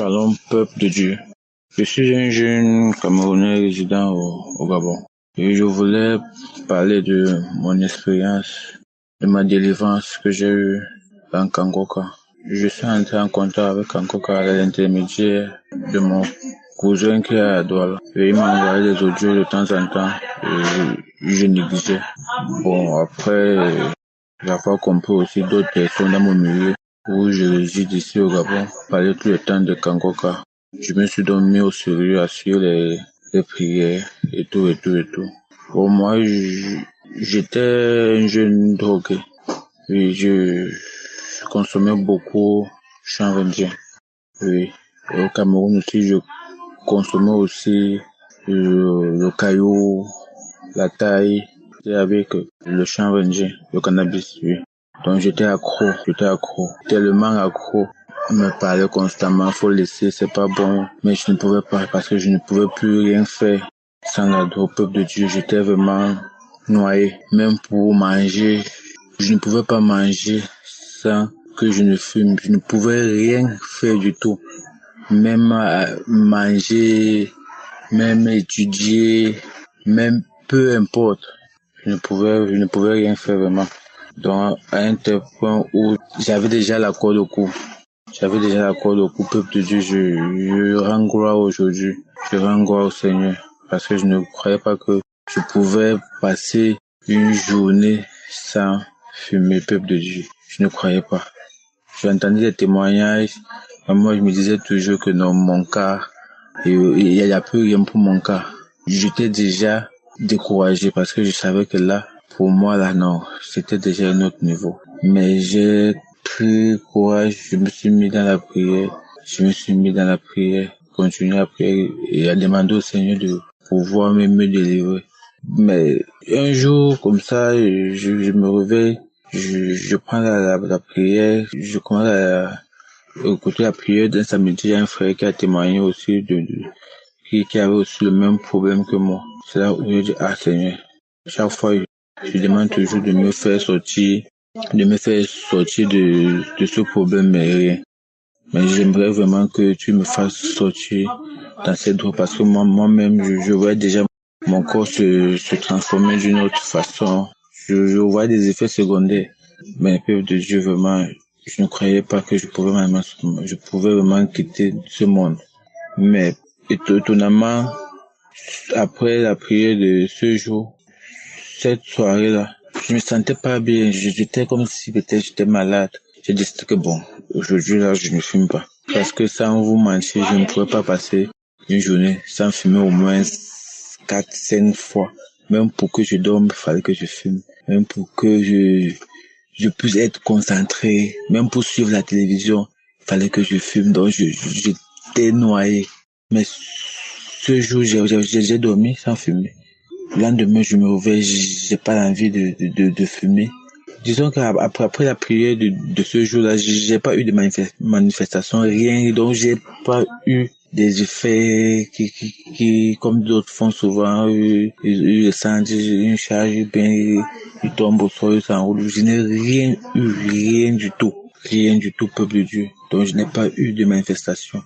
Shalom, peuple de Dieu. Je suis un jeune Camerounais résident au Gabon. Et je voulais parler de mon expérience, de ma délivrance que j'ai eue en Kangoka. Je suis entré en contact avec Kangoka à l'intermédiaire de mon cousin qui est à Douala. Et il m'a envoyé des audios de temps en temps et je négligeais. Bon, après, j'avais compris aussi d'autres personnes dans mon milieu où je réside ici au Gabon parlaient tout le temps de Kangoka. Je me suis donc mis au sérieux à suivre les prières et tout. Pour moi, j'étais un jeune drogué et je consommais beaucoup chanvre indien. Oui. Et au Cameroun aussi, je consommais aussi le caillou, la taille, avec le chanvre indien, le cannabis, oui. Donc j'étais accro, tellement accro. On me parlait constamment, faut laisser, c'est pas bon. Mais je ne pouvais pas parce que je ne pouvais plus rien faire sans la drogue. Au peuple de Dieu, j'étais vraiment noyé. Même pour manger, je ne pouvais pas manger sans que je ne fume. Je ne pouvais rien faire du tout. Même manger, même étudier, même peu importe. Je ne pouvais rien faire vraiment. Donc, à un tel point où j'avais déjà la corde au cou. Peuple de Dieu, je rends gloire aujourd'hui. Je rends gloire au Seigneur. Parce que je ne croyais pas que je pouvais passer une journée sans fumer, peuple de Dieu. Je ne croyais pas. J'entendais des témoignages. Et moi, je me disais toujours que non, mon cas, il y a plus rien pour mon cas. J'étais déjà découragé parce que je savais que là, pour moi, là, non, c'était déjà un autre niveau. Mais j'ai pris courage, je me suis mis dans la prière, continuer à prier et à demander au Seigneur de pouvoir me délivrer. Mais un jour, comme ça, je me réveille, je prends la prière, je commence à écouter la prière d'un samedi. Il y a un frère qui a témoigné aussi qui avait aussi le même problème que moi. C'est là où je dis, Seigneur, chaque fois, je demande toujours de me faire sortir de ce problème, mais rien. Mais j'aimerais vraiment que tu me fasses sortir dans cette drogue parce que moi-même, je vois déjà mon corps se transformer d'une autre façon. Je vois des effets secondaires. Mais peuple de Dieu, vraiment, je ne croyais pas que je pouvais vraiment quitter ce monde. Mais étonnamment, après la prière de ce jour, cette soirée-là, je me sentais pas bien. J'étais comme si peut-être j'étais malade. J'ai décidé que bon, aujourd'hui là, je ne fume pas. Parce que sans vous mentir, je ne pouvais pas passer une journée sans fumer au moins 4-5 fois. Même pour que je dorme, il fallait que je fume. Même pour que je puisse être concentré. Même pour suivre la télévision, il fallait que je fume. Donc j'étais noyé. Mais ce jour, j'ai dormi sans fumer. Le lendemain, je me réveille, j'ai pas envie de fumer. Disons qu'après la prière de ce jour-là, j'ai pas eu de manifestation, rien, donc j'ai pas eu des effets qui comme d'autres font souvent, ils sentent une charge, bien, ils tombent au sol, ils s'enroulent. Je n'ai rien du tout, peuple de Dieu. Donc je n'ai pas eu de manifestation.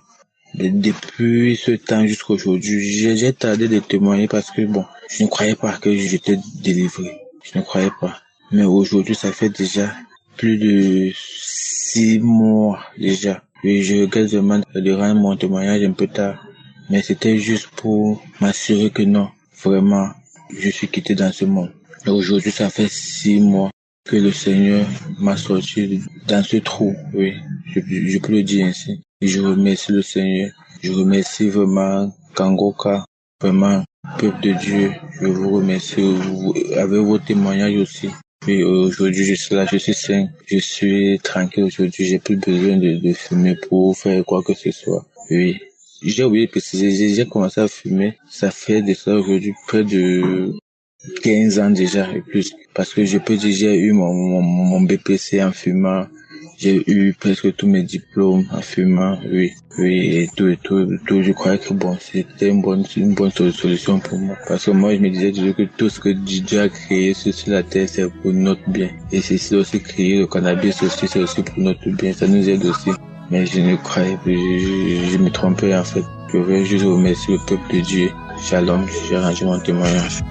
Depuis ce temps jusqu'à aujourd'hui, j'ai tardé de témoigner parce que bon, je ne croyais pas que j'étais délivré. Je ne croyais pas. Mais aujourd'hui, ça fait déjà plus de 6 mois déjà. Et je regrette vraiment de rendre mon témoignage un peu tard. Mais c'était juste pour m'assurer que non, vraiment, je suis quitté dans ce monde. Et aujourd'hui, ça fait 6 mois que le Seigneur m'a sorti dans ce trou. Oui, je peux le dire ainsi. Et je remercie le Seigneur. Je remercie vraiment Kangoka. Vraiment, peuple de Dieu, je vous remercie avec vos témoignages aussi. Et aujourd'hui, je suis là, je suis sain, je suis tranquille aujourd'hui, j'ai plus besoin de fumer pour faire quoi que ce soit. Oui. J'ai oublié de préciser, j'ai commencé à fumer, ça fait de ça aujourd'hui près de 15 ans déjà et plus. Parce que je peux dire, j'ai eu mon BPC en fumant. J'ai eu presque tous mes diplômes en fumant, oui, et tout. Je croyais que bon, c'était une bonne solution pour moi. Parce que moi, je me disais toujours que tout ce que Dieu a créé sur la terre, c'est pour notre bien. Et c'est aussi créé, le cannabis aussi, c'est aussi pour notre bien. Ça nous aide aussi. Mais je ne croyais plus, je me trompais en fait. Je veux juste remercier le peuple de Dieu. Shalom, j'ai rendu mon témoignage.